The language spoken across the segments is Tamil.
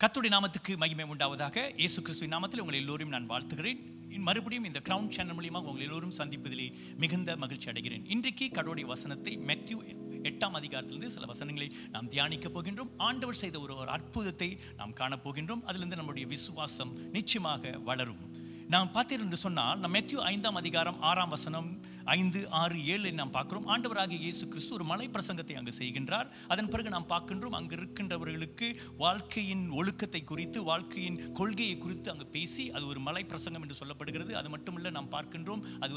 கர்த்தருடைய நாமத்துக்கு மகிமை உண்டாவதாக. இயேசு கிறிஸ்துவின் நாமத்தில் உங்களை எல்லோரும் நான் வாழ்த்துகிறேன். மறுபடியும் இந்த கிரவுன் சேனல் மூலியமாக உங்களை எல்லோரும் சந்திப்பதிலே மிகுந்த மகிழ்ச்சி அடைகிறேன். இன்றைக்கு கடவுளுடைய வசனத்தை மேத்யூ 8ஆம் அதிகாரத்திலிருந்து சில வசனங்களை நாம் தியானிக்க போகின்றோம். ஆண்டவர் செய்த ஒரு அற்புதத்தை நாம் காணப்போகின்றோம். அதிலிருந்து நம்முடைய விசுவாசம் நிச்சயமாக வளரும். நாம் பார்த்தீர்கள் என்று சொன்னால், நம்ம மேத்யூ 5ஆம் அதிகாரம் 6ஆம் வசனம் 5, 6, 7 நாம் பார்க்கிறோம். ஆண்டவராகிய இயேசு கிறிஸ்து ஒரு மலை பிரசங்கத்தை அங்கு செய்கின்றார். அதன் பிறகு நாம் பார்க்கின்றோம், அங்கு இருக்கின்றவர்களுக்கு வாழ்க்கையின் ஒழுக்கத்தை குறித்து, வாழ்க்கையின் கொள்கையை குறித்து அங்கு பேசி, அது ஒரு மலை பிரசங்கம் என்று சொல்லப்படுகிறது. அது மட்டுமல்ல, நாம் பார்க்கின்றோம், அது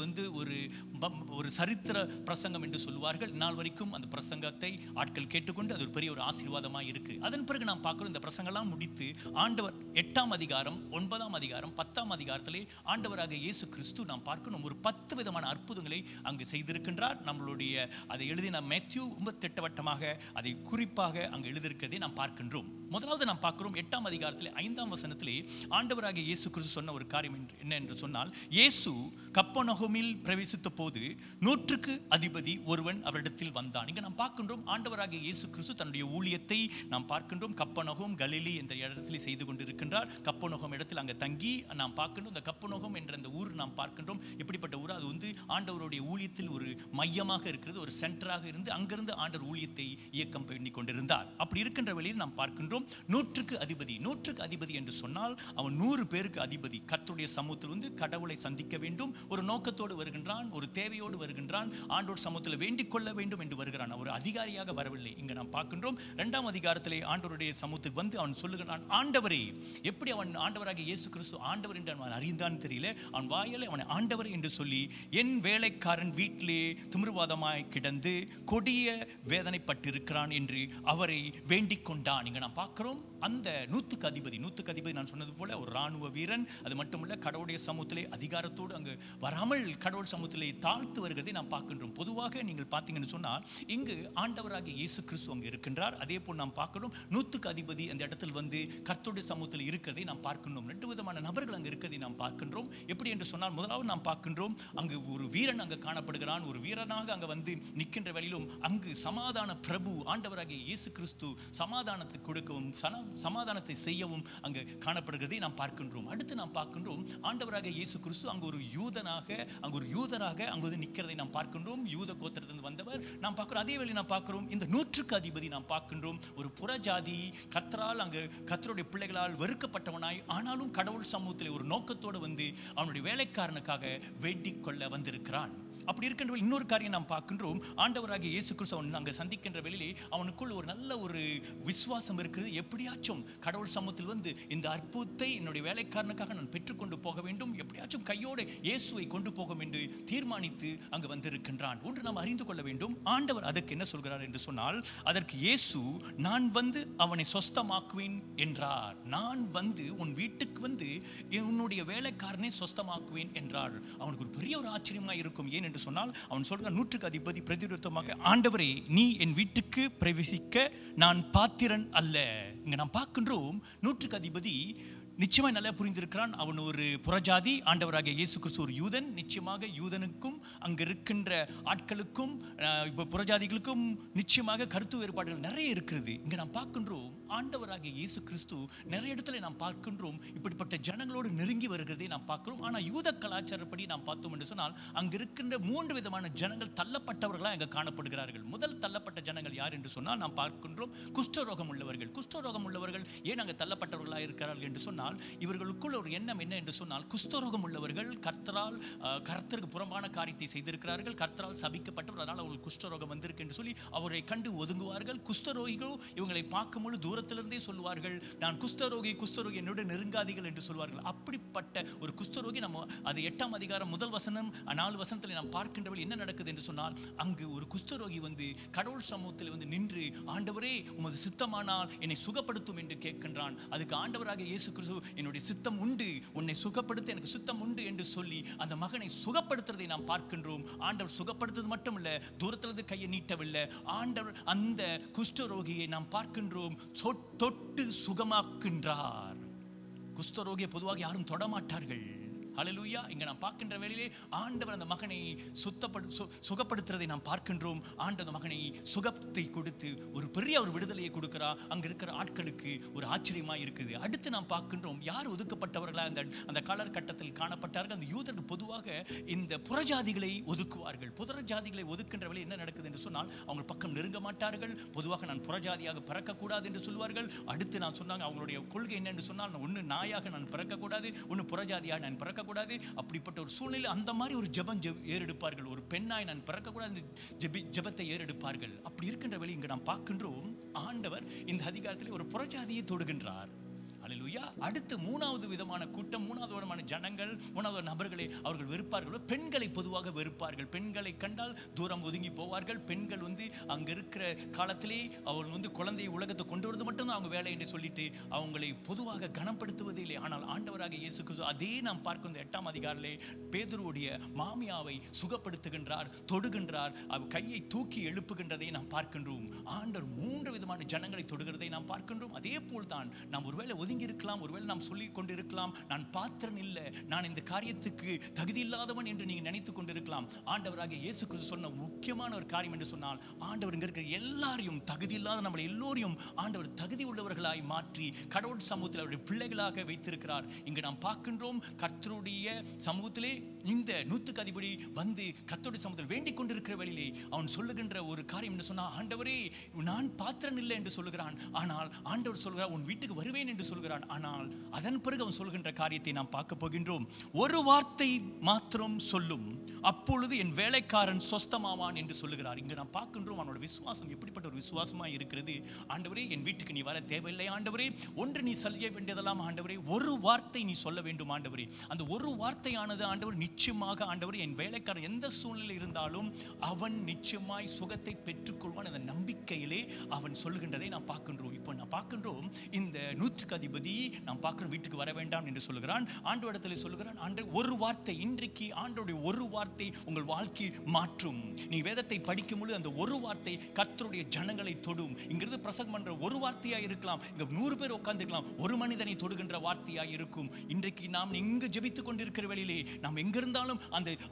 ஒரு சரித்திர பிரசங்கம் என்று சொல்வார்கள். நாள் வரைக்கும் அந்த பிரசங்கத்தை ஆட்கள் கேட்டுக்கொண்டு அது ஒரு பெரிய ஒரு ஆசீர்வாதமாக இருக்கு. அதன் பிறகு நாம் பார்க்கிறோம், இந்த பிரசங்கெல்லாம் முடித்து ஆண்டவர் 8ஆம் அதிகாரம் 9ஆம் அதிகாரம் 10ஆம் அதிகாரத்திலே ஆண்டவராக இயேசு கிறிஸ்து நாம் பார்க்கணும் ஒரு 10 விதமான அற்புதங்களை அங்கு செய்திருக்கின்றார். நம்மளுடைய அதை எழுதின மேத்யூ ரொம்ப திட்டவட்டமாக அதை குறிப்பாக அங்கு எழுதியிருக்கிறதை நாம் பார்க்கின்றோம். முதலாவது நாம் பார்க்கிறோம் 8ஆம் அதிகாரத்திலே 5ஆம் வசனத்திலே ஆண்டவராக இயேசு கிறிஸ்து சொன்ன ஒரு காரியம் என்ன என்று சொன்னால், இயேசு கப்பர்நகூமில் பிரவேசித்த போது 100க்கு அதிபதி ஒருவன் அவரிடத்தில் வந்தான். இங்க நாம் பார்க்கின்றோம், ஆண்டவராக இயேசு கிறிஸ்து தன்னுடைய ஊழியத்தை நாம் பார்க்கின்றோம். கப்பர்நகூம் கலிலி என்ற இடத்திலே செய்து கொண்டிருக்கின்றார். கப்பர்நகூம் இடத்தில் அங்கே தங்கி நாம் பார்க்கின்றோம். இந்த கப்பர்நகூம் என்ற அந்த ஊர் நாம் பார்க்கின்றோம். எப்படிப்பட்ட ஊர் அது? ஆண்டவருடைய ஊழியத்தில் ஒரு மையமாக இருக்கிறது, ஒரு சென்டராக இருந்து அங்கிருந்து ஆண்டவர் ஊழியத்தை இயக்கம் பண்ணி கொண்டிருந்தார். அப்படி இருக்கின்ற வழியில் நாம் பார்க்கின்றோம் 100க்கு அதிபதி. 100க்கு அதிபதி என்று சொன்னால் அவன் 100 பேருக்கு அதிபதி. கர்த்தருடைய சமூகத்தில் கடவுளை சந்திக்க வேண்டும், ஒரு நோக்கத்தோடு வருகின்றான், ஒரு தேவையோடு வருகின்றான், ஆண்டவர் சமூகத்தில் வேண்டிக் கொள்ள வேண்டும் என்று வருகிறான். ஒரு அதிகாரியாக வரவில்லை. இங்கு நாம் பார்க்கின்றோம் 2ஆம் அதிகாரத்திலே ஆண்டவருடைய சமூகத்தில் வந்து அவன் சொல்லுகிறான், ஆண்டவரே. எப்படி அவன் ஆண்டவராக இயேசு கிறிஸ்து ஆண்டவர் என்று அவன் அறிந்தான் தெரியல. அவன் வாயிலே அவனை ஆண்டவர் என்று சொல்லி, என் வேலைக்காரன் வீட்டிலே திமிர்வாதமாய் கிடந்து கொடிய வேதனைப்பட்டிருக்கிறான் என்று அவரை வேண்டிக் கொண்டான். இங்க நான் பார்க்கிறோம், அந்த 100க்கு அதிபதி நான் சொன்னது போல ஒரு ராணுவ வீரன். அது மட்டுமல்ல, கடவுளுடைய சமூகத்திலே அதிகாரத்தோடு அங்கு வராமல் கடவுள் சமூகத்திலே தாழ்த்து வருகிறதை நாம் பார்க்கின்றோம். பொதுவாக நீங்கள் பார்த்தீங்கன்னு சொன்னால், இங்கு ஆண்டவராகிய இயேசு கிறிஸ்து அங்கு இருக்கின்றார். அதே போல் நாம் பார்க்கிறோம் 100க்கு அதிபதி அந்த இடத்தில் வந்து கர்த்தருடைய சமூகத்தில் இருக்கிறதை நாம் பார்க்கின்றோம். 2 விதமான நபர்கள் அங்கு இருக்கிறதை நாம் பார்க்கின்றோம். எப்படி என்று சொன்னால், முதலாவது நாம் பார்க்கின்றோம், அங்கு ஒரு வீரன் அங்கு காணப்படுகிறான். ஒரு வீரனாக அங்கு வந்து நிற்கின்ற வழியிலும் அங்கு சமாதான பிரபு ஆண்டவராகிய இயேசு கிறிஸ்து சமாதானத்தை கொடுக்கவும் சமாதானத்தை செய்யவும் அங்கு காணப்படுகிறதை நாம் பார்க்கின்றோம். அடுத்து நாம் பார்க்கின்றோம், ஆண்டவராக இயேசு கிறிஸ்து அங்கு ஒரு யூதராக அங்கு வந்து நிற்கிறதை நாம் பார்க்கின்றோம். யூத கோத்திரத்திலிருந்து வந்தவர் நாம் பார்க்கிறோம். அதே வேளை நாம் பார்க்கிறோம், இந்த 100க்கு அதிபதி நாம் பார்க்கின்றோம் ஒரு புறஜாதி, கர்த்தரால் அங்கு கர்த்தருடைய பிள்ளைகளால் வெறுக்கப்பட்டவனாய், ஆனாலும் கடவுள் சமூகத்தில் ஒரு நோக்கத்தோடு வந்து அவனுடைய வேலைக்காரனுக்காக வேண்டிக் கொள்ள வந்திருக்கிறான். அப்படி இருக்கின்ற இன்னொரு காரியம் நாம் பார்க்கின்றோம், ஆண்டவராகிய இயேசு கிறிஸ்து அவன் அங்கே சந்திக்கின்ற வேளையிலே அவனுக்குள் ஒரு நல்ல ஒரு விசுவாசம் இருக்கிறது. எப்படியாச்சும் கடவுள் சமூகத்தில் வந்து இந்த அற்புதத்தை என்னுடைய வேலைக்காரனுக்காக நான் பெற்றுக்கொண்டு போக வேண்டும், எப்படியாச்சும் கையோடு இயேசுவை கொண்டு போக வேண்டும் தீர்மானித்து அங்கு வந்திருக்கின்றான். ஒன்று நாம் அறிந்து கொள்ள வேண்டும், ஆண்டவர் அதற்கு என்ன சொல்கிறார் என்று சொன்னால், அதற்கு இயேசு, நான் வந்து அவனை சொஸ்தமாக்குவேன் என்றார். நான் வந்து உன் வீட்டுக்கு வந்து உன்னுடைய வேலைக்காரனை சொஸ்தமாக்குவேன் என்றார். அவனுக்கு ஒரு பெரிய ஒரு ஆச்சரியமாக இருக்கும். ஏன் என்று சொன்னால், அவன் சொல்கிறான் 100க்கு அதிபதி பிரதியுத்தரமாக, ஆண்டவரே, நீ என் வீட்டுக்கு பிரவேசிக்க நான் பாத்திரன் அல்ல. இங்க நாம் பார்க்கின்றோம், 100க்கு அதிபதி நிச்சயமாக நல்லா புரிந்திருக்கிறான். அவன் ஒரு புறஜாதி, ஆண்டவராக இயேசு கிறிஸ்து ஒரு யூதன். நிச்சயமாக யூதனுக்கும் அங்கு இருக்கின்ற ஆட்களுக்கும் இப்போ புறஜாதிகளுக்கும் நிச்சயமாக கருத்து வேறுபாடுகள் நிறைய இருக்கிறது. இங்கே நாம் பார்க்கின்றோம், ஆண்டவராக இயேசு கிறிஸ்து நிறைய இடத்துல நாம் பார்க்கின்றோம் இப்படிப்பட்ட ஜனங்களோடு நெருங்கி வருகிறதை நாம் பார்க்கிறோம். ஆனால் யூத கலாச்சாரப்படி நாம் பார்த்தோம் என்று சொன்னால், அங்கு இருக்கின்ற 3 விதமான ஜனங்கள் தள்ளப்பட்டவர்களாக அங்கே காணப்படுகிறார்கள். முதல் தள்ளப்பட்ட ஜனங்கள் யார் என்று சொன்னால், நாம் பார்க்கின்றோம் குஷ்டரோகம் உள்ளவர்கள். குஷ்டரோகம் உள்ளவர்கள் ஏன் அங்கே தள்ளப்பட்டவர்களாக இருக்கிறார்கள் என்று சொன்னால், இவர்களுக்குள்ள ஒரு எண்ணம் என்ன என்று சொன்னால், குஷ்டரோகம் உள்ளவர்கள் கர்த்தருக்கு புறம்பான காரியத்தை செய்திருக்கிறார்கள், கர்த்தரால் சபிக்கப்பட்டவர், அதனால் அவர்கள் குஷ்டரோகம் வந்திருக்கு என்று சொல்லி அவரை கண்டு ஒதுங்குவார்கள். குஷ்டரோகிகளோ இவங்களை பார்க்கும்போது தூரத்திலிருந்தே சொல்லுவார்கள், நான் குஷ்டரோகி என்னுடைய நெருங்காதிகள் என்று சொல்வார்கள். அப்படிப்பட்ட ஒரு குஷ்டரோகி, நம்ம அது 8ஆம் அதிகாரம் 1 வசனம் 4 வசனத்தில் நாம் பார்க்கின்றவர்கள் என்ன நடக்குது என்று சொன்னால், அங்கு ஒரு குஷ்டரோகி வந்து கடவுள் சமூகத்தில் வந்து நின்று, ஆண்டவரே, உமது சித்தமானால் என்னை சுகப்படுத்தும் என்று கேட்கின்றான். அதுக்கு ஆண்டவராக இயேசு கிறிஸ்து, என்னுடைய சித்தம் உண்டு, உன்னை சுகப்படுத்த எனக்கு சித்தம் உண்டு என்று சொல்லி அந்த மகனை சுகப்படுத்துறதை நாம் பார்க்கின்றோம். ஆண்டவர் சுகப்படுத்துவது மட்டுமல்ல, தூரத்திலிருந்து கையை நீட்டவில்லை, ஆண்டவர் அந்த குஷ்டரோகியை நாம் பார்க்கின்றோம் தொட்டு சுகமாக்கின்றார். குஷ்டரோகியை பொதுவாக யாரும் தொடமாட்டார்கள். ஹல்லேலூயா. இங்க நாம் பார்க்கின்ற வேளையிலே ஆண்டவர் அந்த மகனை சுகப்படுத்துறதை நாம் பார்க்கின்றோம். ஆண்டவர் அந்த மகனை சுகத்தை கொடுத்து ஒரு பெரிய ஒரு விடுதலையை கொடுக்கிறா. அங்க இருக்கிற ஆட்களுக்கு ஒரு ஆச்சரியமா இருக்குது. அடுத்து நாம் பார்க்கின்றோம், யார் ஒதுக்கப்பட்டவர்களா அந்த காலகட்டத்தில் காணப்பட்டார்கள். அந்த யூதர்கள் பொதுவாக இந்த புறஜாதிகளை ஒதுக்குவார்கள். புறஜாதிகளை ஒதுக்கின்ற வேளை என்ன நடக்குது என்று சொன்னால், அவங்க பக்கம் நெருங்க மாட்டார்கள். பொதுவாக நான் புறஜாதியாக பிறக்கக்கூடாது என்று சொல்வார்கள். அடுத்து நான் சொன்னாங்க, அவங்களுடைய கொள்கை என்ன என்று சொன்னால், ஒன்று நாயாக நான் பிறக்கக்கூடாது, ஒன்று புறஜாதியாக நான் பிறக்கக்கூடாது. அப்படிப்பட்ட ஒரு சூழ்நிலை அந்த மாதிரி ஒரு ஜெபம் ஏறெடுப்பார்கள். ஒரு பெண்ணாய் நான் பிறக்கக்கூடாது ஜெபத்தை ஏறெடுப்பார்கள். அப்படி இருக்கின்ற வேளை இங்கு நாம் பார்க்கின்றோம், ஆண்டவர் இந்த அதிகாரத்தில் ஒரு புறஜாதியை தொடுகின்றார். அல்லேலூயா. அடுத்து மூணாவது விதமான கூட்டம், மூணாவது விதமான ஜனங்கள், மூணாவது நபர்களை அவர்கள் வெறுப்பார்கள். பெண்களை பொதுவாக வெறுப்பார்கள். பெண்களை கண்டால் தூரம் ஒதுங்கி போவார்கள். பெண்கள் அங்க இருக்கிற காலத்திலே அவர்கள் குழந்தையை உலகத்தை கொண்டு வரது மட்டும்தான் அவங்க வேலை என்று சொல்லிட்டு அவங்களை பொதுவாக கனப்படுத்துவதே இல்லை. ஆனால் ஆண்டவராக இயேசு கிறிஸ்து அதே நாம் பார்க்கும் 8ஆம் அதிகாரத்திலே பேதுருவுடைய மாமியாவை சுகப்படுத்துகின்றார், தொடுகின்றார். அவர் கையை தூக்கி எழுப்புகின்றதை நாம் பார்க்கின்றோம். ஆண்டவர் 3 விதமான ஜனங்களை தொடுகிறதை நாம் பார்க்கின்றோம். அதே போல்தான் நாம் ஒருவேளை இருக்கலாம், ஒருவேளை நாம் சொல்லிக் கொண்டிருக்கலாம், நான் பாத்திரன் இல்லை, நான் இந்த காரியத்துக்கு தகுதி இல்லாதவன் என்று நீங்க நினைத்துக் கொண்டிருக்கலாம். ஆண்டவராக இயேசு கிறிஸ்து சொன்ன முக்கியமான ஒரு காரியம் என்று சொன்னால், ஆண்டவர் இங்க இருக்கிற எல்லாரையும், தகுதி இல்லாத நம்மளை எல்லோரையும் ஆண்டவர் தகுதி உள்ளவர்களாய் மாற்றி கடவுள் சமூகத்தில் அவருடைய பிள்ளைகளாக வைத்திருக்கிறார். இங்கு நாம் பார்க்கின்றோம், கர்த்தருடைய சமூகத்திலே இந்த நூற்றுக்கு அதிபதி கர்த்தருடைய சமூகத்தில் வேண்டிக் கொண்டிருக்கிற வழியிலே அவன் சொல்லுகின்ற ஒரு காரியம் என்று சொன்னால், ஆண்டவரே நான் பாத்திரன் இல்லை என்று சொல்லுகிறான். ஆனால் ஆண்டவர் சொல்கிறார், உன் வீட்டுக்கு வருவேன் என்று சொல்கிறான். ஆனால் அதன் பிறகு அவன் சொல்கின்ற காரியத்தை நாம் பார்க்க போகின்றோம். ஒரு வார்த்தை மாத்திரம் சொல்லும், அப்பொழுது என் வேலைக்காரன் சொஸ்தமாவான் என்று சொல்லுகிறார். இங்கு நாம் பார்க்கின்றோம், அவனோட விசுவாசம் எப்படிப்பட்ட ஒரு விசுவாசமா இருக்கிறது. ஆண்டவரே, என் வீட்டுக்கு நீ வர தேவையில்லை ஆண்டவரே, ஒன்று நீ சொல்ல வேண்டியதெல்லாம் ஆண்டவரே, ஒரு வார்த்தை நீ சொல்ல வேண்டும் ஆண்டவரே. அந்த ஒரு வார்த்தையானது ஆண்டவர் நிச்சயமாக ஆண்டவரே, என் வேலைக்காரன் எந்த சூழ்நிலை இருந்தாலும் அவன் நிச்சயமாய் சுகத்தை பெற்றுக்கொள்வான். அந்த நம்பிக்கையிலே அவன் சொல்லுகின்றதை நாம் பார்க்கின்றோம். இப்போ நான் பார்க்கின்றோம், இந்த நூற்றுக்கு அதிபதி நாம் பார்க்கிறோம், வீட்டுக்கு வர வேண்டாம் என்று சொல்லுகிறான். ஆண்டவரிடத்தில் சொல்லுகிறான், ஆண்டவர் ஒரு வார்த்தை, இன்றைக்கு ஆண்டவருடைய ஒரு வார்த்தை உங்கள் வாழ்க்கை மாற்றும். நீ வேதத்தை படிக்கும் பொழுது அந்த ஒரு வார்த்தை கர்த்தருடைய ஜனங்களை தொடும். இங்கிருந்து பிரசங்கம் பண்ற ஒரு வார்த்தையா இருக்கலாம், இங்க 100 பேர் உட்கார்ந்திருக்கலாம், ஒரு மனிதனை தொடுகின்ற வார்த்தையா இருக்கும். இன்றைக்கு நாம் இங்கு ஜெபித்துக் கொண்டிருக்கிற வேளையிலே நாம் எங்கிருந்தாலும்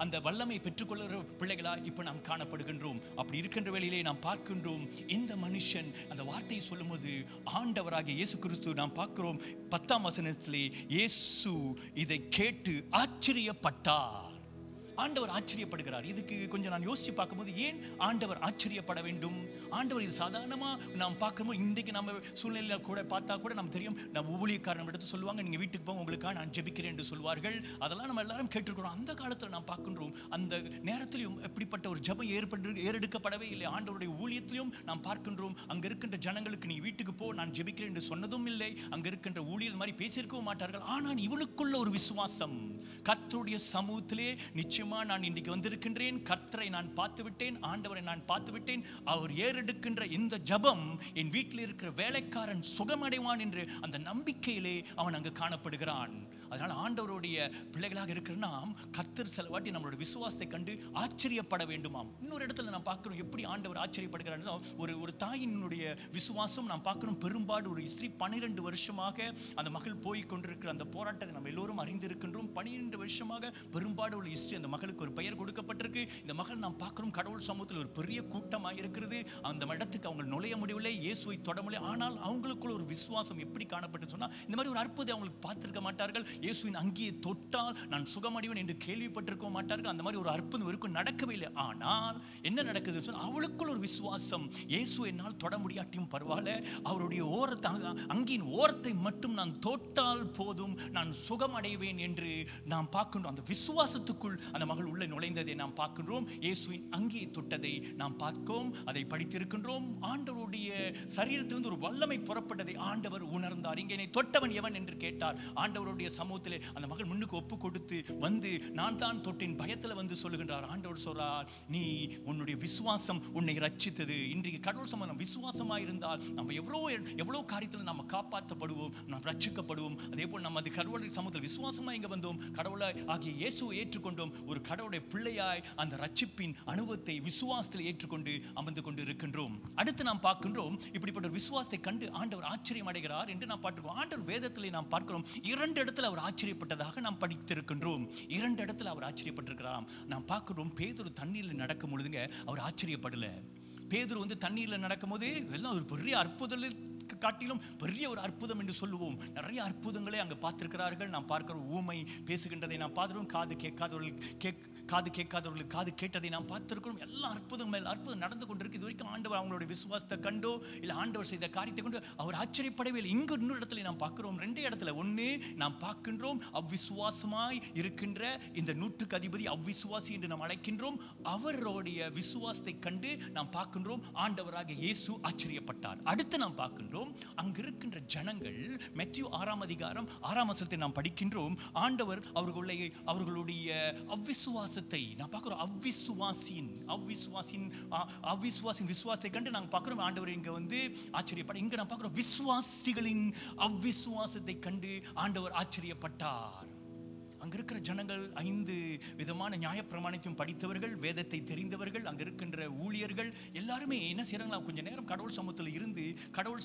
அந்த வல்லமை பெற்றுக்கொள்கிற பிள்ளைகளா இப்ப நாம் காணப்படுகின்றோம். அப்படி இருக்கின்ற வேளையிலே நாம் பார்க்கின்றோம், இந்த மனுஷன் அந்த வார்த்தையை சொல்லும்போது ஆண்டவராகிய இயேசு கிறிஸ்து நாம் பார்க்கிறோம் 10ஆம் வசனத்திலே, இயேசு இதை கேட்டு ஆச்சரியப்பட்டார். ஆண்டவர் ஆச்சரியப்படுகிறார். இதுக்கு கொஞ்சம் நான் யோசிச்சு பார்க்கும்போது, ஏன் ஆண்டவர் ஆச்சரியப்பட வேண்டும்? ஆண்டவர் இது சாதாரணமா நாம் பார்க்கும்போது, இன்றைக்கு நம்ம சூழ்நிலையில கூட பார்த்தா கூட நம்ம தெரியும், நம்ம ஊழியக்காரன் எடுத்து சொல்லுவாங்க, நீங்க வீட்டுக்கு போங்க, உங்களுக்காக நான் ஜெபிக்கிறேன் என்று சொல்வார்கள். அதெல்லாம் நம்ம எல்லாரும் கேட்டிருக்கிறோம். அந்த காலத்தில் நாம் பார்க்கின்றோம், அந்த நேரத்திலும் எப்படிப்பட்ட ஒரு ஜெபம் ஏறெடுக்கப்படவே இல்லை. ஆண்டவருடைய ஊழியத்திலும் நாம் பார்க்கின்றோம், அங்க இருக்கின்ற ஜனங்களுக்கு நீ வீட்டுக்கு போ, நான் ஜெபிக்கிறேன் என்று சொன்னதும் இல்லை. அங்க இருக்கின்ற ஊழியர் மாதிரி பேசியிருக்கவும் மாட்டார்கள். ஆனால் இவளுக்குள்ள ஒரு விசுவாசம், கர்த்தருடைய சமூகத்திலே நிச்சயமா நான் இன்றைக்கு வந்திருக்கின்றேன், கர்த்தரை நான் பார்த்து விட்டேன், ஆண்டவரை நான் பார்த்து விட்டேன், அவர் ஏறெடுக்கின்ற இந்த ஜெபம் என் வீட்டில் இருக்கிற வேலைக்காரன் சுகமடைவான் என்று அந்த நம்பிக்கையிலே அவன் அங்கு காணப்படுகிறான். அதனால் ஆண்டவருடைய பிள்ளைகளாக இருக்கிற நாம் கர்த்தர் சில வாட்டி நம்மளுடைய விசுவாசத்தை கண்டு ஆச்சரியப்பட வேண்டுமாம். இன்னொரு இடத்துல நாம் பார்க்கிறோம், எப்படி ஆண்டவர் ஆச்சரியப்படுகிறார். ஒரு தாயினுடைய விசுவாசம் நாம் பார்க்கிறோம். பெரும்பாடு ஒரு ஸ்திரீ 12 வருஷமாக அந்த மகள் போய் கொண்டிருக்கிற அந்த போராட்டத்தை நம்ம எல்லோரும் அறிந்திருக்கின்றோம். 12 வருஷமாக பெரும்பாடு உள்ள ஹிஸ்டரி. அந்த மகளுக்கு ஒரு பெயர் கொடுக்கப்பட்டிருக்கு. இந்த மகள் நாம் பார்க்கிறோம், கடவுள் சமூகத்தில் ஒரு பெரிய கூட்டமாக இருக்கிறது. அந்த இடத்துக்கு அவங்க நுழைய முடியவில்லை, இயேசுவை தொட முடியல. ஆனால் அவங்களுக்குள்ள ஒரு விசுவாசம் எப்படி காணப்பட்டு சொன்னா, இந்த மாதிரி ஒரு அற்புதம் அவங்களுக்கு பார்த்திருக்க மாட்டார்கள். இயேசுவின் அங்கியை தொட்டால் நான் சுகமடைவேன் என்று கேள்விப்பட்டிருக்க மாட்டார்கள். அந்த மாதிரி ஒரு அற்புதம் வரைக்கும் நடக்கவே இல்லை. ஆனால் என்ன நடக்குது சொன்னா, அவளுக்குள் ஒரு விசுவாசம், இயேசு என்னால் தொட முடியாட்டியும் பரவாயில்ல, அவருடைய ஓரத்தை, அங்கியின் ஓரத்தை மட்டும் நான் தொட்டால் போதும், நான் சுகமடைவேன் என்று நாம் பார்க்கின்றோம். அந்த விசுவாசத்துக்குள் அந்த மகள் உள்ள நுழைந்ததை நாம் பார்க்கின்றோம். இயேசுவின் அங்கியை தொட்டதை நாம் பார்க்கிறோம், அதை படித்திருக்கின்றோம். ஆண்டவருடைய சரீரத்திலிருந்து ஒரு வல்லமை புறப்பட்டதை ஆண்டவர் உணர்ந்தார். இங்கே என்னை தொட்டவன் எவன் என்று கேட்டார். ஆண்டவருடைய சமூகத்திலே அந்த மகள் முன்னுக்கு ஒப்பு கொடுத்து நான் தான் தொட்டின் பயத்தில் சொல்லுகின்றார். ஆண்டவர் சொல்றார், நீ உன்னுடைய விசுவாசம் உன்னை ரட்சித்தது. இன்றைக்கு கடவுள் சமூகம் விசுவாசமாக இருந்தால் நம்ம எவ்வளோ காரியத்தில் நம்ம காப்பாற்றப்படுவோம், நாம் ரட்சிக்கப்படுவோம். அதே போல் நம்ம அது கடவுளுடைய சமூகத்தில் விசுவாசமாக இங்கே வந்தோம், கடவுளை ஆகிய இயேசுவை ஏற்றுக்கொண்டோம், ஒரு கடவுளுடைய பிள்ளையாய் அந்த ரட்சிப்பின் அனுபவத்தை விசுவாசத்தில் ஏற்றுக்கொண்டு அமர்ந்து கொண்டு இருக்கின்றோம். அடுத்து நாம் பார்க்கின்றோம், இப்படிப்பட்ட ஒரு விசுவாசத்தை கண்டு ஆண்டவர் ஆச்சரியம் அடைகிறார் என்று நாம் பார்க்கிறோம். ஆண்டவர் வேதத்திலே நாம் பார்க்கிறோம், 2 இடத்துல அவர் ஆச்சரியப்பட்டதாக நாம் படித்திருக்கின்றோம். 2 இடத்துல அவர் ஆச்சரியப்பட்டிருக்கிறாராம். நாம் பார்க்கிறோம், பேதுரு தண்ணீரில் நடக்கும் பொழுதுங்க அவர் ஆச்சரியப்படல. பேதுரு தண்ணீரில் நடக்கும் போது எல்லாம் ஒரு பெரிய அற்புதம் காட்டிலும் பெரிய ஒரு அற்புதம் என்று சொல்லுவோம். நிறைய அற்புதங்களை அங்கே பார்த்திருக்கிறார்கள். நாம் பார்க்கிறோம், ஊமை பேசுகின்றதை நாம் பார்க்கிறோம், காது கேட்காதவர்களுக்கு காது கேட்டதை நாம் பார்த்திருக்கிறோம். எல்லா அற்புதம் மேல் அற்புதம் நடந்து கொண்டிருக்கு. இது வரைக்கும் ஆண்டவர் அவங்களுடைய விசுவாசத்தை கண்டோ இல்லை ஆண்டவர் செய்த காரியத்தை கொண்டு அவர் ஆச்சரியப்படவே இல்லை. இங்கு இன்னொரு இடத்துல நாம் பார்க்கிறோம், 2 இடத்துல. ஒன்று நாம் பார்க்கின்றோம், அவ்விசுவாசமாய் இருக்கின்ற இந்த 100க்கு அதிபதி அவ்விசுவாசி என்று நாம் அழைக்கின்றோம். அவருடைய விசுவாசத்தை கண்டு நாம் பார்க்கின்றோம் ஆண்டவராக இயேசு ஆச்சரியப்பட்டார். அடுத்து நாம் பார்க்கின்றோம், அங்கு இருக்கின்ற ஜனங்கள் மத்தேயு 6ஆம் அதிகாரம் 6ஆம் வசனத்தை நாம் படிக்கின்றோம். ஆண்டவர் அவர்களுடைய அவ்விசுவாசத்தை நாம் பார்க்கிறோம். அவ்விசுவாசின் விசுவாசத்தை கண்டு நாங்கள் பார்க்கிறோம் ஆண்டவர் இங்க ஆச்சரியப்பட. இங்க நாம் பார்க்கிறோம், விசுவாசிகளின் அவ்விசுவாசத்தை கண்டு ஆண்டவர் ஆச்சரியப்பட்டார். அங்க இருக்கிற ஜனங்கள் 5 விதமான நியாயப்பிரமாணத்தையும் படித்தவர்கள், வேதத்தை தெரிந்தவர்கள், அங்க இருக்கின்ற ஊழியர்கள் எல்லாருமே என்ன செய்யறாங்களா, கொஞ்ச நேரம் கடவுள்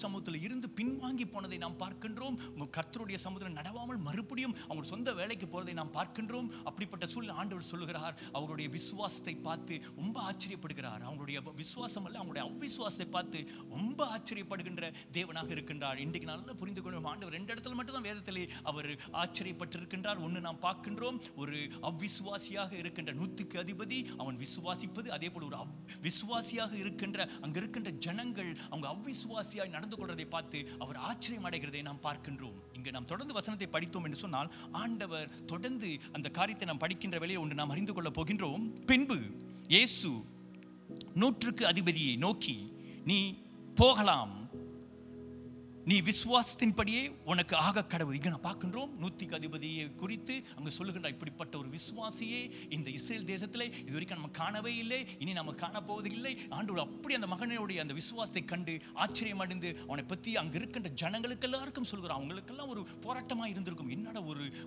சமூகத்தில் இருந்து பின்வாங்கி போனதை நாம் பார்க்கின்றோம். கர்த்தருடைய சமூகத்தில் நடவாமல் மறுபடியும் அவங்க சொந்த வேலைக்கு போறதை நாம் பார்க்கின்றோம். அப்படிப்பட்ட சூழ்நிலை ஆண்டவர் சொல்லுகிறார், அவருடைய விசுவாசத்தை பார்த்து ரொம்ப ஆச்சரியப்படுகிறார். அவங்களுடைய விசுவாசம் அல்ல, அவங்களுடைய அவ்விசுவாசத்தை பார்த்து ரொம்ப ஆச்சரியப்படுகின்ற தேவனாக இருக்கின்றார். இன்றைக்கு நல்லா புரிந்து கொள்ளும், ஆண்டவர் 2 இடத்துல மட்டும் தான் வேதத்திலே அவர் ஆச்சரியப்பட்டிருக்கின்றார். ஒன்று நாம் பார்க்கின்றோம், ஒரு அவ்விசுவாசியாக இருக்கின்ற 100க்கு அதிபதி அவன் விசுவாசிப்பது, அதே போல ஒரு விசுவாசியாக இருக்கின்ற அங்க இருக்கின்ற ஜனங்கள் அவங்க அவ்விசுவாசியாய் நடந்து கொள்வதை பார்த்து அவர் ஆச்சரியம் அடைகிறதை நாம் பார்க்கின்றோம். இங்க நாம் தொடர்ந்து வசனத்தை படித்தோம் என்று சொன்னால், ஆண்டவர் தொடர்ந்து அந்த காரியத்தை நாம் படிக்கின்ற வேளையில் ஒன்று நாம் அறிந்து கொள்ள போகின்றோம். பின்பு இயேசு 100க்கு அதிபதியை நோக்கி, நீ போகலாம், நீ விசுவாசத்தின்படியே உனக்கு ஆக கடவுள். இங்க நான் பார்க்கின்றோம் 100க்கு அதிபதியை குறித்து அங்கு சொல்லுகின்ற இப்படிப்பட்ட ஒரு விசுவாசியே இந்த இஸ்ரேல் தேசத்தில் இதுவரைக்கும் நம்ம காணவே இல்லை, இனி நம்ம காணப்போவது இல்லை. ஆண்டவர் அப்படி அந்த மகனுடைய அந்த விசுவாசத்தை கண்டு ஆச்சரியம் அடைந்து அவனை பற்றி அங்கு இருக்கின்ற ஜனங்களுக்கு எல்லாருக்கும் சொல்கிறான். அவங்களுக்கெல்லாம் ஒரு போராட்டமாக இருந்திருக்கும், என்னடா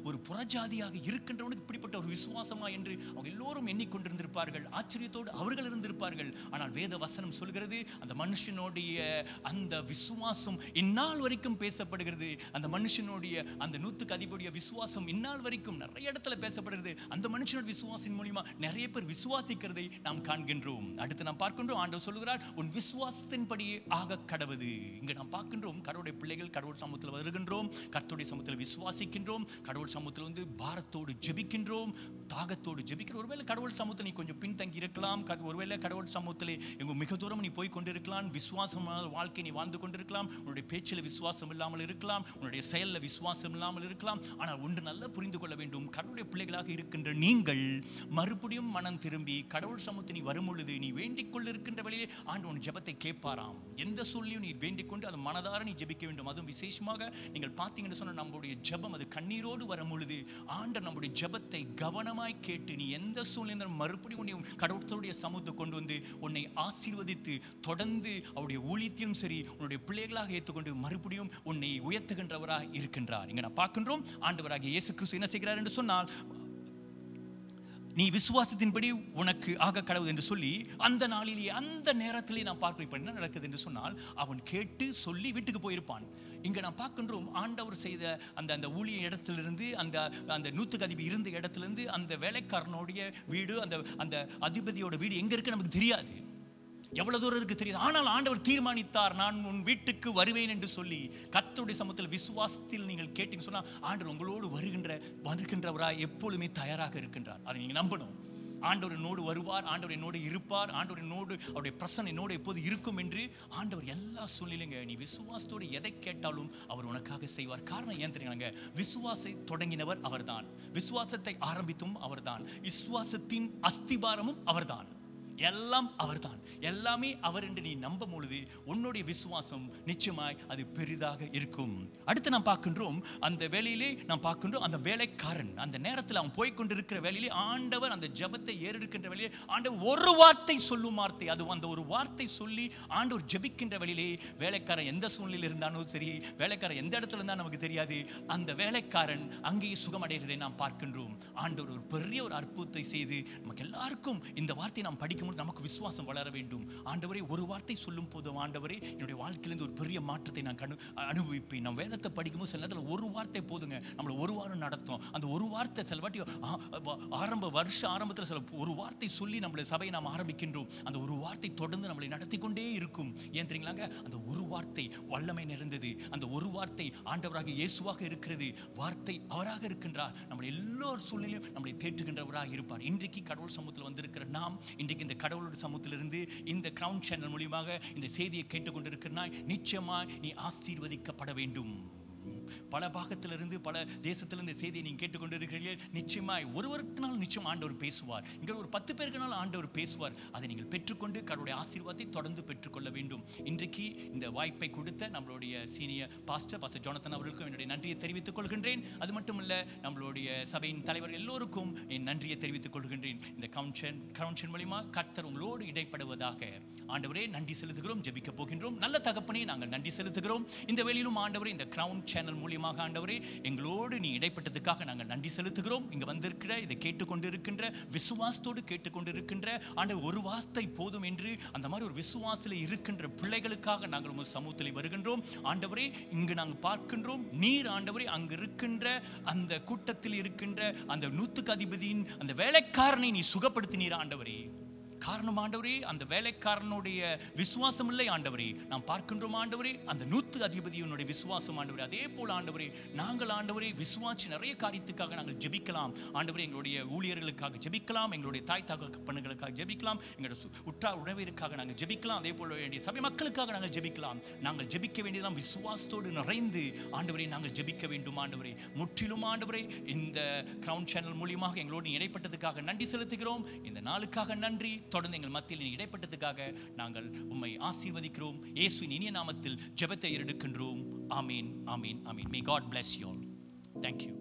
ஒரு புறஜாதியாக இருக்கின்றவனுக்கு இப்படிப்பட்ட ஒரு விசுவாசமா என்று அவங்க எல்லோரும் எண்ணிக்கொண்டிருந்திருப்பார்கள். ஆச்சரியத்தோடு அவர்கள் இருந்திருப்பார்கள். ஆனால் வேத வசனம் சொல்கிறது, அந்த மனுஷனுடைய அந்த விசுவாசம் இந்நாள் வரைக்கும் பேசப்படுகிறது. அந்த மனுஷனுடைய அந்த 100க்கு அதிபதியுடைய விசுவாசம் இந்நாள் வரைக்கும் நிறைய இடத்துல பேசப்படுகிறது. அந்த மனுஷனோட விசுவாசின் மூலமா நிறைய பேர் விசுவாசிக்கிறதை நாம் காண்கின்றோம். அடுத்து நாம் பார்க்கின்றோம், ஆண்டவர் சொல்லுகிறார், உன் விசுவாசத்தின்படியே ஆக கடவுது. இங்க நாம் பார்க்கின்றோம், கடவுளுடைய பிள்ளைகள் கடவுள் சமூகத்தில் வருகின்றோம், கர்த்தருடைய சமூகத்தில் விசுவாசிக்கின்றோம், கடவுள் சமூகத்தில் பாரத்தோடு ஜெபிக்கின்றோம், தாகத்தோடு ஜெபிக்கிறோம். ஒருவேளை கடவுள் சமூகத்தில் நீ கொஞ்சம் பின்தங்கி இருக்கலாம், ஒருவேளை கடவுள் சமூகத்தில் எங்க மிக தூரம் நீ போய் கொண்டிருக்கலாம், விசுவாசமான வாழ்க்கை நீ வாழ்ந்து கொண்டிருக்கலாம், உன்னுடைய பேச்சில் விசுவாசம் இல்லாமல் இருக்கலாம், உன்னுடைய செயலில் விசுவாசம் இல்லாமல் இருக்கலாம். ஆனால் ஒன்று நல்லா புரிந்து கொள்ள வேண்டும், கடவுளுடைய பிள்ளைகளாக இருக்கின்ற நீங்கள் மறுபடியும் மனம் திரும்பி கடவுள் சமூகத்தில் நீ வரும் பொழுது நீ வேண்டிக் கொண்டு இருக்கின்ற வழியே ஆண்டவன் ஜெபத்தை கேட்பாராம். எந்த சொல்லியும் நீ வேண்டிக் கொண்டு அது மனதார நீ ஜெபிக்க வேண்டும். அதுவும் விசேஷமாக நீங்கள் பார்த்தீங்கன்னு சொன்ன நம்முடைய ஜெபம் அது கண்ணீரோடு வரும் பொழுது ஆண்டவர் நம்முடைய ஜெபத்தை கவனமாய் கேட்டு நீ எந்த சூழ்நிலை மறுபடியும் கடவுளுடைய சமூகத்தை கொண்டு வந்து உன்னை ஆசீர்வதித்து தொடர்ந்து அவருடைய ஊழியத்தையும் சரி உன்னுடைய பிள்ளைகளாக ஏற்றுக்கொண்டு மறுபடியும் உன்னை உயர்த்துகின்றவராக இருக்கின்றார். இங்க நான் பார்க்கின்றோம், ஆண்டவராகிய இயேசு கிறிஸ்து என்ன செய்கிறார் என்று சொன்னால், நீ விசுவாசத்தின்படி உனக்கு ஆக கடவுள் என்று சொல்லி அந்த நாளிலேயே அந்த நேரத்திலே நான் பார்க்கிறோம். இப்ப என்ன நடக்குது என்று சொன்னால், அவன் கேட்டு சொல்லி வீட்டுக்கு போயிருப்பான். இங்க நான் பார்க்கின்றோம், ஆண்டவர் செய்த அந்த ஊழிய இடத்திலிருந்து அந்த 100க்கு அதிபதி இருந்த இடத்திலிருந்து அந்த வேலைக்காரனுடைய வீடு அந்த அதிபதியோட வீடு எங்க இருக்கு நமக்கு தெரியாது, எவ்வளவு தூரம் இருக்கு தெரியாது. ஆனால் ஆண்டவர் தீர்மானித்தார், நான் உன் வீட்டுக்கு வருவேன் என்று சொல்லி. கர்த்தருடைய சமூகத்தில் விசுவாசத்தில் நீங்கள் கேட்டீங்க சொன்னா ஆண்டவர் உங்களோடு வருகின்றவராய் எப்பொழுதுமே தயாராக இருக்கின்றார். அதை நீங்க நம்பணும். ஆண்டவர் என்னோடு வருவார், ஆண்டவர் என்னோடு இருப்பார், ஆண்டவர் என்னோடு அவருடைய பிரசன்னம் என்னோடு எப்போது இருக்கும் என்று ஆண்டவர் எல்லா சூழ்நிலைங்க நீ விசுவாசத்தோடு எதை கேட்டாலும் அவர் உனக்காக செய்வார். காரணம் ஏன் தெரியுங்க, விசுவாசத்தை தொடங்கினவர் அவர்தான், விசுவாசத்தை ஆரம்பித்தும் அவர்தான், விசுவாசத்தின் அஸ்திபாரமும் அவர்தான், எல்லாம் அவர்தான், எல்லாமே அவர் என்று நீ நம்பும் பொழுது உன்னுடைய விசுவாசம் நிச்சயமாய் அது பெரிதாக இருக்கும். அடுத்து நாம் பார்க்கின்றோம், அந்த வேலையிலே நாம் பார்க்கின்றோம், அந்த வேலைக்காரன் அந்த நேரத்தில் அவன் போய்கொண்டிருக்கிற வேலையிலே ஆண்டவர் அந்த ஜெபத்தை ஏறெடுக்கின்ற வேலையிலே ஆண்டவர் ஒரு வார்த்தை சொல்லும் வார்த்தை, அது அந்த ஒரு வார்த்தை சொல்லி ஆண்டவர் ஜெபிக்கின்ற வேலையிலே வேலைக்காரன் எந்த சூழ்நிலையில் இருந்தாலும் சரி, வேலைக்காரன் எந்த இடத்துல இருந்தாலும் நமக்கு தெரியாது, அந்த வேலைக்காரன் அங்கேயே சுகமடைகிறதை நாம் பார்க்கின்றோம். ஆண்டவர் ஒரு பெரிய ஒரு அற்புதத்தை செய்து நமக்கு எல்லாருக்கும் இந்த வார்த்தையை நாம் படிக்கும் சொல்லும்போது நமக்கு விசுவாசம் வளர வேண்டும். ஆண்டவரே, ஒரு வார்த்தை சொல்லும் போதும் ஆண்டவரே என்னுடைய வாழ்க்கையிலிருந்து ஒரு பெரிய மாற்றத்தை நான் அனுபவிப்பேன். நான் வேதத்தை படிக்கும்போது சில நேரத்தில் ஒரு வார்த்தை போதுங்க, நம்மளை ஒரு வாரம் நடத்தும். அந்த ஒரு வார்த்தை சில வாட்டி வருஷ ஆரம்பத்தில் சில ஒரு வார்த்தை சொல்லி நம்மளை சபையை நாம் ஆரம்பிக்கின்றோம். அந்த ஒரு வார்த்தை தொடர்ந்து நம்மளை நடத்தி கொண்டே இருக்கும். ஏன் தெரியுங்களாங்க? அந்த ஒரு வார்த்தை வல்லமை நிறைந்தது. அந்த ஒரு வார்த்தை ஆண்டவராக இயேசுவாக இருக்கிறது. வார்த்தை அவராக இருக்கின்றார். நம்மளை எல்லோரு சூழ்நிலையும் நம்மளை தேற்றுகின்றவராக இருப்பார். இன்றைக்கு கடவுள் சமூகத்தில் வந்திருக்கிற நாம், இன்றைக்கு இந்த கடவுளோட சமூகத்திலிருந்து இந்த கிரவுன் சேனல் மூலியமாக இந்த செய்தியை கேட்டுக்கொண்டிருக்கிறாய், நிச்சயமாய் நீ ஆசீர்வதிக்கப்பட வேண்டும். பல பாகத்திலிருந்து பல தேசத்திலிருந்து செய்தியை நீங்கள் கேட்டுக்கொண்டு இருக்கிறீர்கள். நிச்சயமாய் ஒருவருக்குனாலும் நிச்சயம் ஆண்டவர் பேசுவார். இங்கே ஒரு 10 பேருக்குனாலும் ஆண்டவர் பேசுவார். அதை நீங்கள் பெற்றுக்கொண்டு கடவுளுடைய ஆசீர்வாதத்தை தொடர்ந்து பெற்றுக்கொள்ள வேண்டும். இன்றைக்கு இந்த வாய்ப்பை கொடுத்த நம்மளுடைய சீனியர் பாஸ்டர் ஜோனத்தன் அவர்களுக்கும் என்னுடைய நன்றியை தெரிவித்துக் கொள்கின்றேன். அது மட்டுமல்ல, நம்மளுடைய சபையின் தலைவர்கள் எல்லோருக்கும் என் நன்றியை தெரிவித்துக் கொள்கின்றேன். இந்த கவுன்ஷன் மூலியமா கர்த்தர் உங்களோடு இடைப்படுவதாக. ஆண்டவரே, நன்றி செலுத்துகிறோம், ஜெபிக்க போகின்றோம். நல்ல தகப்பனே, நாங்கள் நன்றி செலுத்துகிறோம். இந்த வேளையிலும் ஆண்டவரே, இந்த கிரவுன் சேனல் மூலியமாக ஆண்டவரே எங்களோடு நீ இடைப்பட்டதுக்காக நாங்கள் நன்றி செலுத்துகிறோம். இங்க வந்திருக்கிற, இதை கேட்டுக்கொண்டிருக்கின்ற, விசுவாசத்தோடு கேட்டுக்கொண்டிருக்கின்ற ஆண்டவர், ஒரு வார்த்தை போதும் என்று அந்த மாதிரி ஒரு விசுவாசத்தில் இருக்கின்ற பிள்ளைகளுக்காக நாங்கள் உங்கள் சமூகத்தில் வருகின்றோம். ஆண்டவரே, இங்கு நாங்கள் பார்க்கின்றோம், நீர் ஆண்டவரே அங்கு இருக்கின்ற அந்த கூட்டத்தில் இருக்கின்ற அந்த 100க்கு அதிபதியின் அந்த வேலைக்காரனை நீ சுகப்படுத்தினீர் ஆண்டவரே. காரணம் ஆண்டவரே, அந்த வேலைக்காரனுடைய விசுவாசம் இல்லை ஆண்டவரே. நாம் பார்க்கின்றோம் ஆண்டவரே, அந்த 100 அதிபதியினுடைய விசுவாசம் ஆண்டவரே. அதே போல் ஆண்டவரே, நாங்கள் ஆண்டவரே விசுவாசி நிறைய காரியத்துக்காக நாங்கள் ஜெபிக்கலாம் ஆண்டவரே. எங்களுடைய ஊழியர்களுக்காக ஜெபிக்கலாம், எங்களுடைய தாய் தகப்பனுகளுக்காக ஜெபிக்கலாம், எங்களுடைய உற்றார் உறவினருக்காக நாங்கள் ஜெபிக்கலாம், அதே போல் வேண்டிய சபை மக்களுக்காக நாங்கள் ஜெபிக்கலாம். நாங்கள் ஜெபிக்க வேண்டியதெல்லாம் விசுவாசத்தோடு நிறைந்து ஆண்டவரே நாங்கள் ஜெபிக்க வேண்டும் ஆண்டவரே. முற்றிலும் ஆண்டவரே, இந்த கிரவுன் சேனல் மூலியமாக எங்களோடு இடைப்பட்டதுக்காக நன்றி செலுத்துகிறோம். இந்த நாளுக்காக நன்றி. தொடர்ந்து எங்கள் மத்தியில் இடைப்பட்டதுக்காக நாங்கள் உம்மை ஆசீர்வதிக்கிறோம். இயேசுவின் இனிய நாமத்தில் ஜெபத்தை எடுக்கின்றோம். ஆமீன், ஆமீன், ஆமீன். May God bless you all. Thank you.